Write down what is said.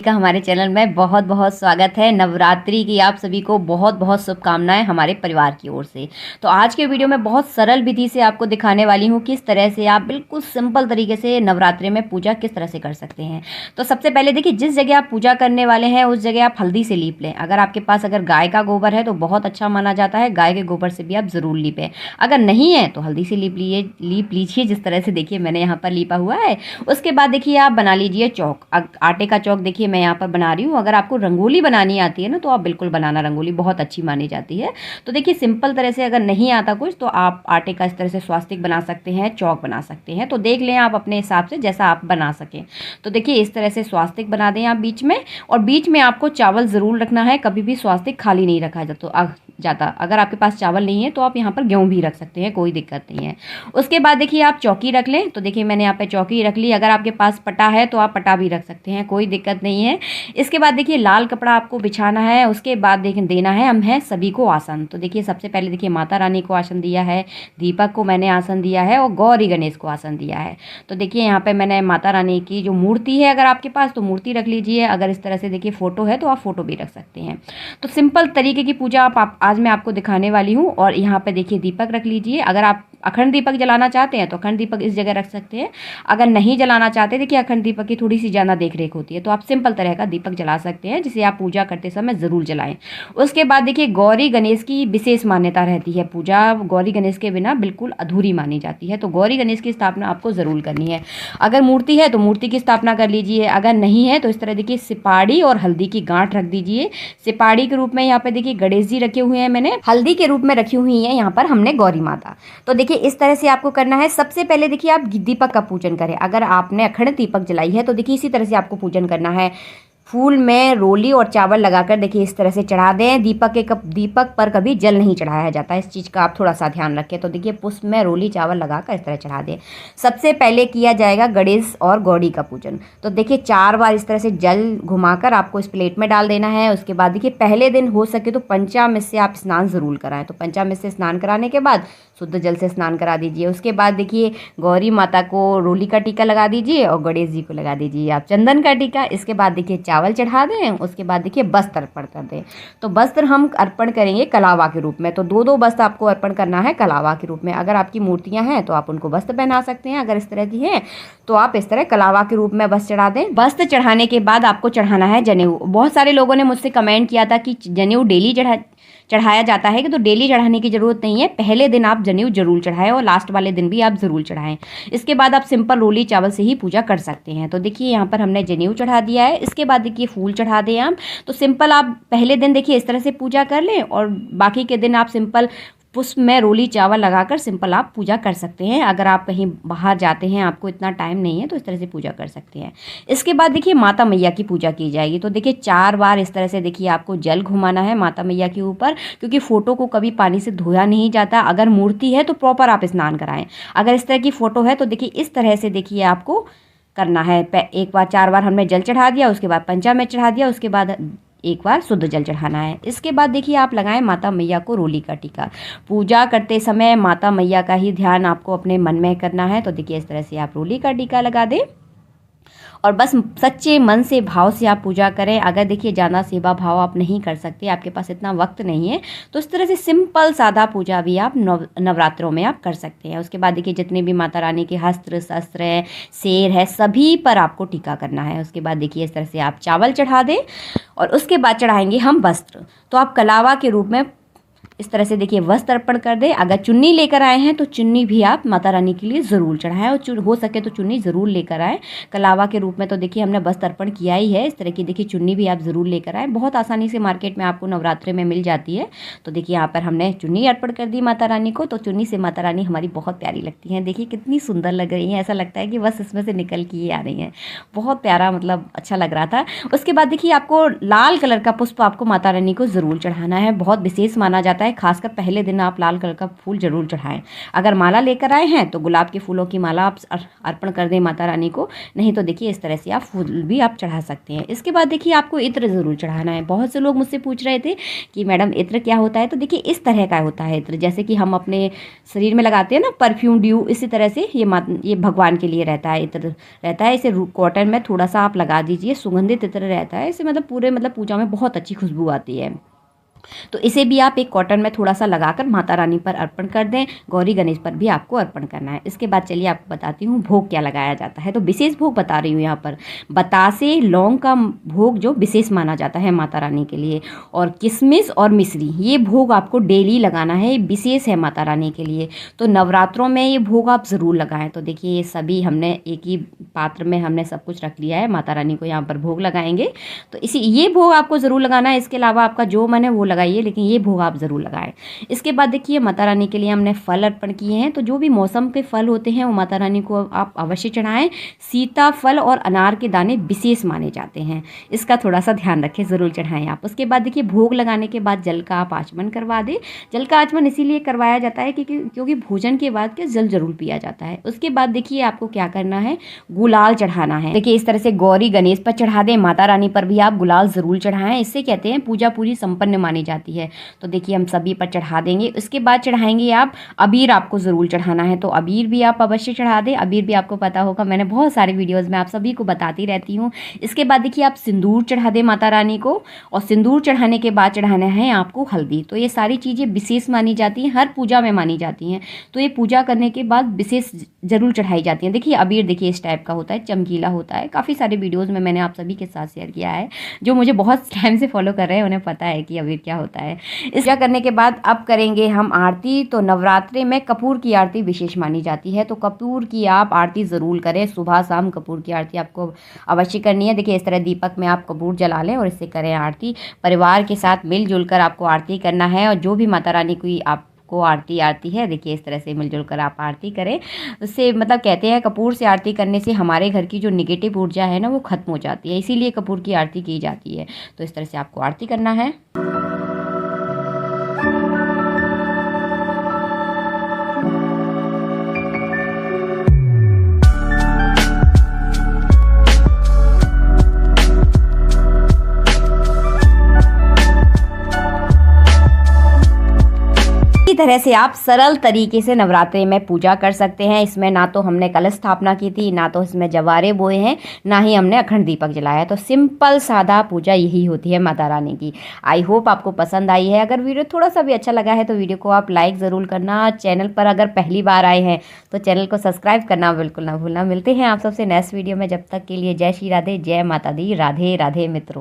का हमारे चैनल में बहुत बहुत स्वागत है। नवरात्रि की आप सभी को बहुत बहुत शुभकामनाएं हमारे परिवार की ओर से। तो आज के वीडियो में बहुत सरल विधि से आपको दिखाने वाली हूँ किस तरह से आप बिल्कुल सिंपल तरीके से नवरात्रि में पूजा किस तरह से कर सकते हैं। तो सबसे पहले देखिए, जिस जगह आप पूजा करने वाले हैं उस जगह आप हल्दी से लीप लें। अगर आपके पास गाय का गोबर है तो बहुत अच्छा माना जाता है, गाय के गोबर से भी आप ज़रूर लीपें। अगर नहीं है तो हल्दी से लीप लीजिए, जिस तरह से देखिए मैंने यहाँ पर लीपा हुआ है। उसके बाद देखिए आप बना लीजिए चौक, आटे का चौक देखिए मैं यहाँ पर बना रही हूँ। अगर आपको रंगोली बनानी आती है ना तो आप बिल्कुल बनाना, रंगोली बहुत अच्छी मानी जाती है। तो देखिए सिंपल तरह से अगर नहीं आता कुछ तो आप आटे का इस तरह से स्वास्तिक बना सकते हैं, चौक बना सकते हैं। तो देख लें आप अपने हिसाब से जैसा आप बना सकें। तो देखिए इस तरह से स्वास्तिक बना दें आप बीच में, और बीच में आपको चावल ज़रूर रखना है, कभी भी स्वास्तिक खाली नहीं रखा जाता। अगर आपके पास चावल नहीं है तो आप यहाँ पर गेहूँ भी रख सकते हैं, कोई दिक्कत नहीं है। उसके बाद देखिए आप चौकी रख लें। तो देखिए मैंने यहाँ पे चौकी रख ली। अगर आपके पास पटा है तो आप पटा भी रख सकते हैं, कोई दिक्कत नहीं है। इसके बाद देखिए लाल कपड़ा आपको बिछाना है। उसके बाद देखिए देना है हम है सभी को आसन। तो देखिए सबसे पहले देखिए माता रानी को आसन दिया है, दीपक को मैंने आसन दिया है और गौरी गणेश को आसन दिया है। तो देखिए यहाँ पे मैंने माता रानी की जो मूर्ति है, अगर आपके पास तो मूर्ति रख लीजिए। अगर इस तरह से देखिए फोटो है तो आप फोटो भी रख सकते हैं। तो सिंपल तरीके की पूजा आप आज मैं आपको दिखाने वाली हूँ। और यहाँ पे देखिए दीपक रख लीजिए। अगर आप अखंड दीपक जलाना चाहते हैं तो अखंड दीपक इस जगह रख सकते हैं। अगर नहीं जलाना चाहते, देखिए अखंड दीपक की थोड़ी सी ज़्यादा देख रेख होती है, तो आप सिंपल तरह का दीपक जला सकते हैं, जिसे आप पूजा करते समय ज़रूर जलाएं। उसके बाद देखिए गौरी गणेश की विशेष मान्यता रहती है। पूजा गौरी गणेश के बिना बिल्कुल अधूरी मानी जाती है। तो गौरी गणेश की स्थापना आपको ज़रूर करनी है। अगर मूर्ति है तो मूर्ति की स्थापना कर लीजिए, अगर नहीं है तो इस तरह देखिए सिपाड़ी और हल्दी की गांठ रख दीजिए। सिपाड़ी के रूप में यहाँ पे देखिए गणेश जी रखे हुए हैं मैंने, हल्दी के रूप में रखी हुई है यहाँ पर हमने गौरी माता। तो देखिए इस तरह से आपको करना है। सबसे पहले देखिए आप दीपक का पूजन करें। अगर आपने अखंड दीपक जलाई है तो देखिए इसी तरह से आपको पूजन करना है। फूल में रोली और चावल लगाकर देखिए इस तरह से चढ़ा दें। दीपक पर कभी जल नहीं चढ़ाया जाता है, इस चीज़ का आप थोड़ा सा ध्यान रखें। तो देखिए पुष्प में रोली चावल लगाकर इस तरह चढ़ा दें। सबसे पहले किया जाएगा गणेश और गौरी का पूजन। तो देखिए 4 बार इस तरह से जल घुमाकर आपको इस प्लेट में डाल देना है। उसके बाद देखिए पहले दिन हो सके तो पंचामृत से आप स्नान ज़रूर कराएं। तो पंचामृत से स्नान कराने के बाद शुद्ध जल से स्नान करा दीजिए। उसके बाद देखिए गौरी माता को रोली का टीका लगा दीजिए और गणेश जी को लगा दीजिए आप चंदन का टीका। इसके बाद देखिए चावल चढ़ा दें। उसके बाद देखिए वस्त्र अर्पण कर दें। तो वस्त्र हम अर्पण करेंगे कलावा के रूप में। तो 2-2 वस्त्र आपको अर्पण करना है कलावा के रूप में। अगर आपकी मूर्तियां हैं तो आप उनको वस्त्र पहना सकते हैं, अगर इस तरह की हैं तो आप इस तरह कलावा के रूप में वस्त्र चढ़ा दें। वस्त्र चढ़ाने के बाद आपको चढ़ाना है जनेऊ। बहुत सारे लोगों ने मुझसे कमेंट किया था कि जनेऊ डेली चढ़ाया जाता है कि, तो डेली चढ़ाने की ज़रूरत नहीं है। पहले दिन आप जनेऊ जरूर चढ़ाएं और लास्ट वाले दिन भी आप ज़रूर चढ़ाएं। इसके बाद आप सिंपल रोली चावल से ही पूजा कर सकते हैं। तो देखिए यहाँ पर हमने जनेऊ चढ़ा दिया है। इसके बाद देखिए फूल चढ़ा दें आप। तो सिंपल आप पहले दिन देखिए इस तरह से पूजा कर लें और बाकी के दिन आप सिंपल पुष्प में रोली चावल लगाकर सिंपल आप पूजा कर सकते हैं। अगर आप कहीं बाहर जाते हैं, आपको इतना टाइम नहीं है, तो इस तरह से पूजा कर सकते हैं। इसके बाद देखिए माता मैया की पूजा की जाएगी। तो देखिए 4 बार इस तरह से देखिए आपको जल घुमाना है माता मैया के ऊपर, क्योंकि फ़ोटो को कभी पानी से धोया नहीं जाता। अगर मूर्ति है तो प्रॉपर आप स्नान कराएं। अगर इस तरह की फ़ोटो है तो देखिए इस तरह से देखिए आपको करना है। एक बार 4 बार हमने जल चढ़ा दिया, उसके बाद पंचामृत चढ़ा दिया, उसके बाद एक बार शुद्ध जल चढ़ाना है। इसके बाद देखिए आप लगाएं माता मैया को रोली का टीका। पूजा करते समय माता मैया का ही ध्यान आपको अपने मन में करना है। तो देखिए इस तरह से आप रोली का टीका लगा दें और बस सच्चे मन से भाव से आप पूजा करें। अगर देखिए ज़्यादा सेवा भाव आप नहीं कर सकते, आपके पास इतना वक्त नहीं है, तो इस तरह से सिंपल सादा पूजा भी आप नवरात्रों में आप कर सकते हैं। उसके बाद देखिए जितने भी माता रानी के हस्त्र शस्त्र है, शेर है, सभी पर आपको टीका करना है। उसके बाद देखिए इस तरह से आप चावल चढ़ा दें और उसके बाद चढ़ाएंगे हम वस्त्र। तो आप कलावा के रूप में इस तरह से देखिए वस्त्र अर्पण कर दें। अगर चुन्नी लेकर आए हैं तो चुन्नी भी आप माता रानी के लिए ज़रूर चढ़ाएं और हो सके तो चुन्नी ज़रूर लेकर आएँ। कलावा के रूप में तो देखिए हमने वस्त्र अर्पण किया ही है। इस तरह की देखिए चुन्नी भी आप ज़रूर लेकर आएँ, बहुत आसानी से मार्केट में आपको नवरात्रि में मिल जाती है। तो देखिए यहाँ पर हमने चुन्नी अर्पण कर दी माता रानी को। तो चुन्नी से माता रानी हमारी बहुत प्यारी लगती हैं। देखिए कितनी सुंदर लग रही हैं, ऐसा लगता है कि बस इसमें से निकल के ही आ रही हैं। बहुत प्यारा, मतलब अच्छा लग रहा था। उसके बाद देखिए आपको लाल कलर का पुष्प आपको माता रानी को ज़रूर चढ़ाना है। बहुत विशेष माना जाता है है खासकर पहले दिन आप लाल कलर का फूल जरूर चढ़ाएं। अगर माला लेकर आए हैं तो गुलाब के फूलों की माला आप अर्पण कर दें माता रानी को, नहीं तो देखिए इस तरह से आप फूल भी आप चढ़ा सकते हैं। इसके बाद देखिए आपको इत्र ज़रूर चढ़ाना है। बहुत से लोग मुझसे पूछ रहे थे कि मैडम इत्र क्या होता है, तो देखिए इस तरह का होता है इत्र, जैसे कि हम अपने शरीर में लगाते हैं ना परफ्यूम ड्यू, इसी तरह से ये भगवान के लिए रहता है, इत्र रहता है। इसे कॉटन में थोड़ा सा आप लगा दीजिए, सुगंधित इत्र रहता है। इसे मतलब पूरे पूजा में बहुत अच्छी खुशबू आती है। तो इसे भी आप एक कॉटन में थोड़ा सा लगाकर माता रानी पर अर्पण कर दें। गौरी गणेश पर भी आपको अर्पण करना है। इसके बाद चलिए आपको बताती हूँ भोग क्या लगाया जाता है। तो विशेष भोग बता रही हूँ यहाँ पर, बतासे लौंग का भोग जो विशेष माना जाता है माता रानी के लिए, और किशमिश और मिश्री, ये भोग आपको डेली लगाना है, विशेष है माता रानी के लिए। तो नवरात्रों में ये भोग आप ज़रूर लगाएं। तो देखिए ये सभी हमने एक ही पात्र में हमने सब कुछ रख लिया है, माता रानी को यहाँ पर भोग लगाएंगे। तो ये भोग आपको ज़रूर लगाना है। इसके अलावा आपका जो मन है वो लगाइए, लेकिन ये भोग आप ज़रूर लगाएं। इसके बाद देखिए माता रानी के लिए हमने फल अर्पण किए हैं। तो जो भी मौसम के फल होते हैं वो माता रानी को आप अवश्य चढ़ाएं। सीताफल और अनार के दाने विशेष माने जाते हैं, इसका थोड़ा सा ध्यान रखें, ज़रूर चढ़ाएं आप। उसके बाद देखिए भोग लगाने के बाद जल का आप आचमन करवा दें। जल का आचमन इसीलिए करवाया जाता है क्योंकि भोजन के बाद के जल जरूर पिया जाता है। उसके बाद देखिए आपको क्या करना है, गुलाल चढ़ाना है। देखिए इस तरह से गौरी गणेश पर चढ़ा दें, माता रानी पर भी आप गुलाल ज़रूर चढ़ाएं। इससे कहते हैं पूजा पूरी संपन्न मानी जाती है। तो देखिए हम सभी पर चढ़ा देंगे। उसके बाद चढ़ाएंगे आप अबीर, आपको ज़रूर चढ़ाना है। तो अबीर भी आप अवश्य चढ़ा दें। अबीर भी आपको पता होगा, मैंने बहुत सारे वीडियोज़ में आप सभी को बताती रहती हूँ। इसके बाद देखिए आप सिंदूर चढ़ा दें माता रानी को, और सिंदूर चढ़ाने के बाद चढ़ाना है आपको हल्दी। तो ये सारी चीज़ें विशेष मानी जाती हैं, हर पूजा में मानी जाती हैं। तो ये पूजा करने के बाद विशेष जरूर चढ़ाई जाती हैं। देखिए अबीर देखिए इस टाइप का होता है, चमकीला होता है। काफ़ी सारे वीडियोज़ में मैंने आप सभी के साथ शेयर किया है। जो मुझे बहुत टाइम से फॉलो कर रहे हैं उन्हें पता है कि अबीर क्या होता है। इसका करने के बाद अब करेंगे हम आरती। तो नवरात्रि में कपूर की आरती विशेष मानी जाती है। तो कपूर की आप आरती ज़रूर करें, सुबह शाम कपूर की आरती आपको अवश्य करनी है। देखिए इस तरह दीपक में आप कपूर जला लें और इससे करें आरती। परिवार के साथ मिलजुल कर आपको आरती करना है, और जो भी माता रानी की आपको आरती है, देखिए इस तरह से मिलजुल कर आप आरती करें। उससे कहते हैं कपूर से आरती करने से हमारे घर की जो निगेटिव ऊर्जा है ना वो खत्म हो जाती है, इसीलिए कपूर की आरती की जाती है। तो इस तरह से आपको आरती करना है। तरह से आप सरल तरीके से नवरात्रि में पूजा कर सकते हैं। इसमें ना तो हमने कलश स्थापना की थी, ना तो इसमें जवारे बोए हैं, ना ही हमने अखंड दीपक जलाया है। तो सिंपल सादा पूजा यही होती है माता रानी की। आई होप आपको पसंद आई है। अगर वीडियो थोड़ा सा भी अच्छा लगा है तो वीडियो को आप लाइक ज़रूर करना। चैनल पर अगर पहली बार आए हैं तो चैनल को सब्सक्राइब करना बिल्कुल ना भूलना। मिलते हैं आप सबसे नेक्स्ट वीडियो में, जब तक के लिए जय श्री राधे, जय माता दी, राधे राधे मित्रों।